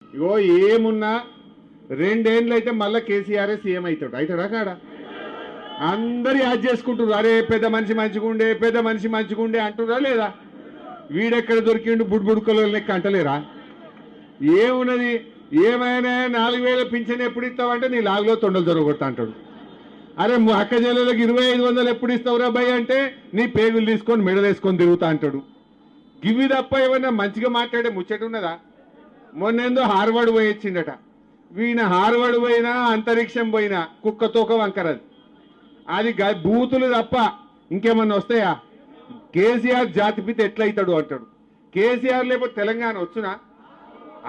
ఇగో ఏమున్నా రెండేళ్ళు అయితే మళ్ళీ కేసీఆర్ సీఎం అవుతాడు. అవుతాడా కాడా? అందరు యాద్ చేసుకుంటున్నారు, అరే పెద్ద మనిషి మంచిగుండే, పెద్ద మనిషి మంచిగుండే అంటురా లేదా? వీడెక్కడ దొరికిండు బుడ్బుడుకలో లెక్క అంటలేరా? ఏమున్నది? ఏమైనా 4000 పింఛన్ ఎప్పుడు ఇస్తావంటే నీ లాగులో తొండలు దొరకొడతా అంటాడు. అరే అక్క చెల్లెలకు 2500 ఎప్పుడు ఇస్తావురా భయ్ అంటే నీ పేగులు తీసుకొని మెడలేసుకొని తిరుగుతా అంటాడు. గివి తప్ప ఏమన్నా మంచిగా మాట్లాడే ముచ్చట ఉన్నదా? మొన్నేందో హార్వర్డ్ పోయి వచ్చిండట. వీణ హార్వర్డ్ పోయినా అంతరిక్షం పోయినా కుక్కతోక వంకరది. అది బూతులు తప్ప ఇంకేమన్నా వస్తాయా? కేసీఆర్ జాతిపిత ఎట్లయితాడు అంటాడు. కేసీఆర్ లేకపోతే తెలంగాణ వచ్చునా?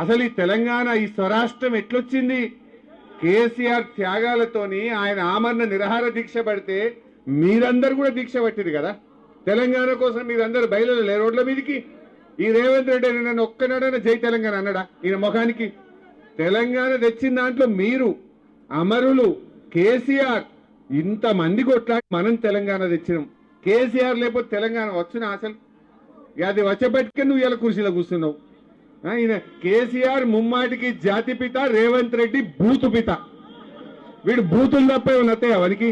అసలు ఈ తెలంగాణ, ఈ స్వరాష్ట్రం ఎట్లొచ్చింది? కేసీఆర్ త్యాగాలతోని ఆయన ఆమరణ నిరాహార దీక్ష పడితే మీరందరూ కూడా దీక్ష పట్టిరు కదా. తెలంగాణ కోసం మీరందరూ బయలుదేరలే రోడ్ల మీదకి. ఈ రేవంత్ రెడ్డి నన్ను ఒక్కనాడైనా జై తెలంగాణ అన్నాడా? ఈయన ముఖానికి. తెలంగాణ తెచ్చిన దాంట్లో మీరు అమరులు. కేసీఆర్ ఇంతమంది కొట్లాడి మనం తెలంగాణ తెచ్చినాం. కేసీఆర్ లేకపోతే తెలంగాణ వచ్చునా? అసలు అది వచ్చేపట్టుకే నువ్వు ఇలా కుర్చీలో కూర్చున్నావు. ఈయన కేసీఆర్ ముమ్మాటికి జాతి పిత, రేవంత్ రెడ్డి బూతు పిత. వీడు బూతులు తప్ప ఏమన్నా వస్తాయా వానికి?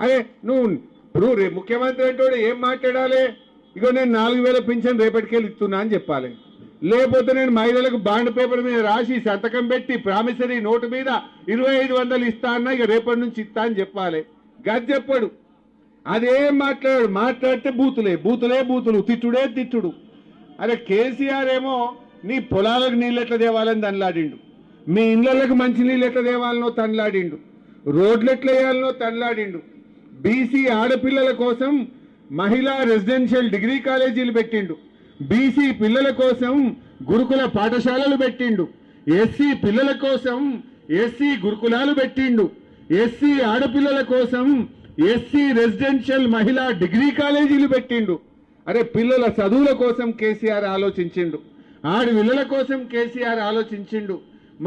అదే నువ్వు ఇప్పుడు ముఖ్యమంత్రి అంటే ఏం మాట్లాడాలి? ఇగో నేను 4000 పింఛన్ రేపటికెళ్ళి ఇస్తున్నా అని చెప్పాలి. లేకపోతే నేను మహిళలకు బాండ్ పేపర్ మీద రాసి సంతకం పెట్టి ప్రామిసరీ నోటు మీద 2500 ఇస్తా అన్నా ఇక రేపటి నుంచి ఇస్తా అని చెప్పాలి. గది చెప్పాడు. అదేం మాట్లాడాడు? మాట్లాడితే బూతులే బూతులే బూతులు, తిట్టుడే తిట్టుడు. అరే కేసీఆర్ ఏమో నీ పొలాలకు నీళ్ళు ఎట్లా తేవాలని తనలాడిండు, మీ ఇళ్లకు మంచి నీళ్ళు ఎట్లా తేవాలనో తనలాడిండు, రోడ్లు ఎట్లా వేయాలనో తనలాడిండు. బీసీ ఆడపిల్లల కోసం మహిళా రెసిడెన్షియల్ డిగ్రీ కాలేజీలు పెట్టిండు. బీసీ పిల్లల కోసం గురుకుల పాఠశాలలు పెట్టిండు. ఎస్సీ పిల్లల కోసం ఎస్సీ గురుకులాలు పెట్టిండు. ఎస్సీ ఆడపిల్లల కోసం ఎస్సీ రెసిడెన్షియల్ మహిళా డిగ్రీ కాలేజీలు పెట్టిండు. అరే పిల్లల చదువుల కోసం కేసీఆర్ ఆలోచించిండు. ఆడపిల్లల కోసం కేసీఆర్ ఆలోచించిండు.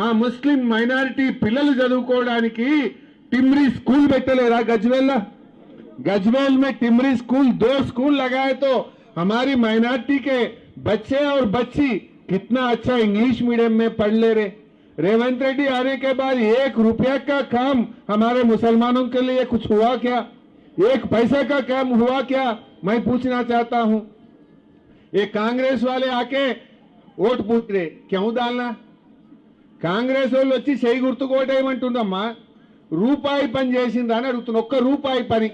మా ముస్లిం మైనారిటీ పిల్లలు చదువుకోవడానికి టిమ్రీ స్కూల్ పెట్టలేరా గజ్వేల్? गजवेल में टिमरी स्कूल 2 स्कूल लगाए तो हमारी माइनॉरिटी के बच्चे और बच्ची कितना अच्छा इंग्लिश मीडियम में पढ़ ले रहे। रेवंत रेड्डी आने के बाद 1 रुपया का काम हमारे मुसलमानों के लिए कुछ हुआ क्या? 1 पैसा का काम हुआ क्या? मैं पूछना चाहता हूं। ये कांग्रेस वाले आके वोट पूछ रहे, क्यों डालना? कांग्रेस వాళ్ళు వచ్చి చేయి గుర్తుకు ఓటేయమంటుందమ్మా. రూపాయి పని చేసిందా అని అడుగుతున్నా. ఒక్క రూపాయి పని,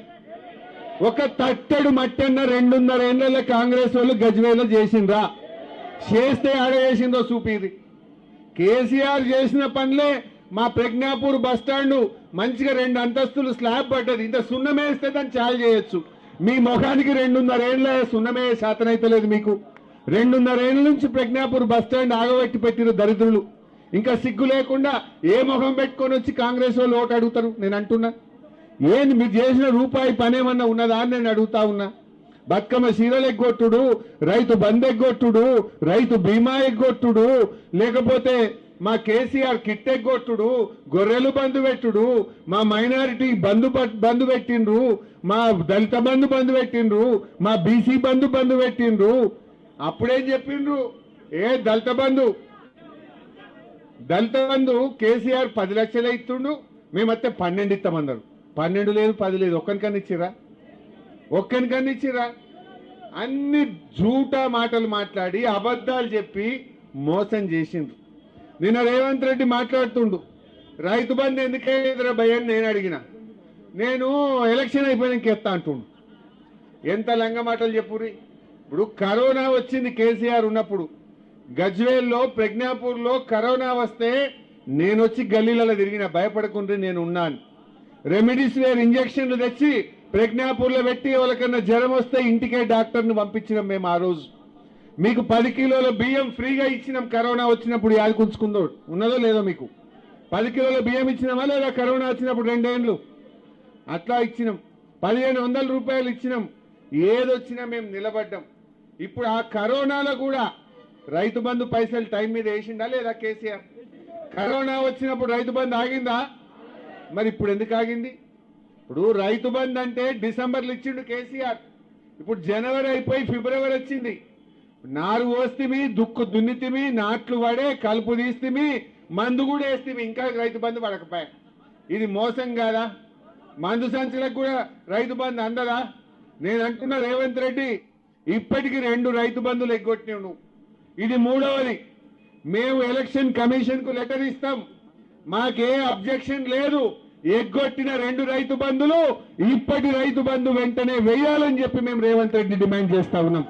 ఒక తట్టడు మట్టన్న 2.5 ఏళ్ల కాంగ్రెస్ వాళ్ళు గజ్వేల్లో చేసిండ్రా? చేస్తే ఆడ చేసిందో చూపిది. కేసీఆర్ చేసిన పనులే మా ప్రజ్ఞాపూర్ బస్టాండ్ మంచిగా 2 అంతస్తులు స్లాబ్ పడ్డది. ఇంత సున్నమేస్తే దాన్ని చాలు చేయొచ్చు. మీ ముఖానికి 2.5 ఏళ్ల సున్నమే శాతనైతలేదు మీకు. 2.5 ఏళ్ల నుంచి ప్రజ్ఞాపూర్ బస్టాండ్ ఆగబెట్టి పెట్టిన దరిద్రులు ఇంకా సిగ్గు లేకుండా ఏ ముఖం పెట్టుకొని వచ్చి కాంగ్రెస్ వాళ్ళు ఓటు అడుగుతారు? నేను అంటున్నా, ఏంది మీరు చేసిన రూపాయి పనేమన్నా ఉన్నదా అని నేను అడుగుతా ఉన్నా. బతుకమ్మ చీరలు ఎగ్గొట్టుడు, రైతు బంద్ ఎగ్గొట్టుడు, రైతు బీమా ఎగ్గొట్టుడు, లేకపోతే మా కేసీఆర్ కిట్ ఎగ్గొట్టుడు, గొర్రెలు బంధు పెట్టుడు, మా మైనారిటీ బంధు పెట్టిండ్రు, మా దళిత బంధు పెట్టిండ్రు, మా బీసీ బంధు పెట్టిండ్రు. అప్పుడేం చెప్పిండ్రు? దళిత బంధు కేసీఆర్ 10 లక్షలే ఇస్తుండు, మేమత్తే 12 ఇస్తామన్నారు. 12 లేదు 10 లేదు, ఒక్కనికన్నా ఇచ్చిరా? అన్ని జూటా మాటలు మాట్లాడి అబద్ధాలు చెప్పి మోసం చేసిండ్రు. నిన్న రేవంత్ రెడ్డి మాట్లాడుతుండు, రైతు బంధు ఎందుకైనా భయని నేను అడిగిన. నేను ఎలక్షన్ అయిపోయినాక ఎత్తా అంటుండు. ఎంత లంగ మాటలు చెప్పుర్రి. ఇప్పుడు కరోనా వచ్చింది కేసీఆర్ ఉన్నప్పుడు. గజ్వేల్లో ప్రజ్ఞాపూర్లో కరోనా వస్తే నేను వచ్చి గల్లీలలో తిరిగిన, భయపడకుండా నేను ఉన్నాను. రెమిడిసివిర్ ఇంజక్షన్లు తెచ్చి ప్రజ్ఞాపూర్లో పెట్టి ఎవరికన్నా జ్వరం వస్తే ఇంటికే డాక్టర్ని పంపించినాం మేము. ఆ రోజు మీకు 10 కిలోల బియ్యం ఫ్రీగా ఇచ్చినాం. కరోనా వచ్చినప్పుడు యాదకుంచుకుందో ఉన్నదో లేదో మీకు? 10 కిలోల బియ్యం ఇచ్చినామా లేదా? కరోనా వచ్చినప్పుడు 2 ఏళ్ళు అట్లా ఇచ్చినాం. 1500 రూపాయలు ఇచ్చినాం. ఏదొచ్చినా మేము నిలబడ్డాం. ఇప్పుడు ఆ కరోనాలో కూడా రైతు బంధు పైసలు టైం మీద వేసిండా లేదా కేసీఆర్? కరోనా వచ్చినప్పుడు రైతు బంధు ఆగిందా? మరి ఇప్పుడు ఎందుకు ఆగింది? ఇప్పుడు రైతు బంధు అంటే డిసెంబర్లో ఇచ్చిండు కేసీఆర్. ఇప్పుడు జనవరి అయిపోయి ఫిబ్రవరి వచ్చింది. నారు పోస్తిమి, దుక్కు దున్నితిమి, నాట్లు పడే, కలుపు తీస్తిమి, మందు కూడా వేస్తిమి, ఇంకా రైతు బంధు పడకపోయా. ఇది మోసం కాదా? మందు సంచులకు కూడా రైతు బంధు అందదా? నేను అంటున్నా రేవంత్ రెడ్డి, ఇప్పటికి 2 రైతు బంధులు ఎగ్గొట్టినావు నువ్వు. ఇది 3వది. మేము ఎలక్షన్ కమిషన్ కు లెటర్ ఇస్తాం, మాకే అబ్జెక్షన్ లేదు. ఎగ్గొట్టిన 2 రైతు బంధులు ఇప్పటి రైతు బంధు వెంటనే వేయాలని చెప్పి మేము రేవంత్ రెడ్డి డిమాండ్ చేస్తా ఉన్నాం.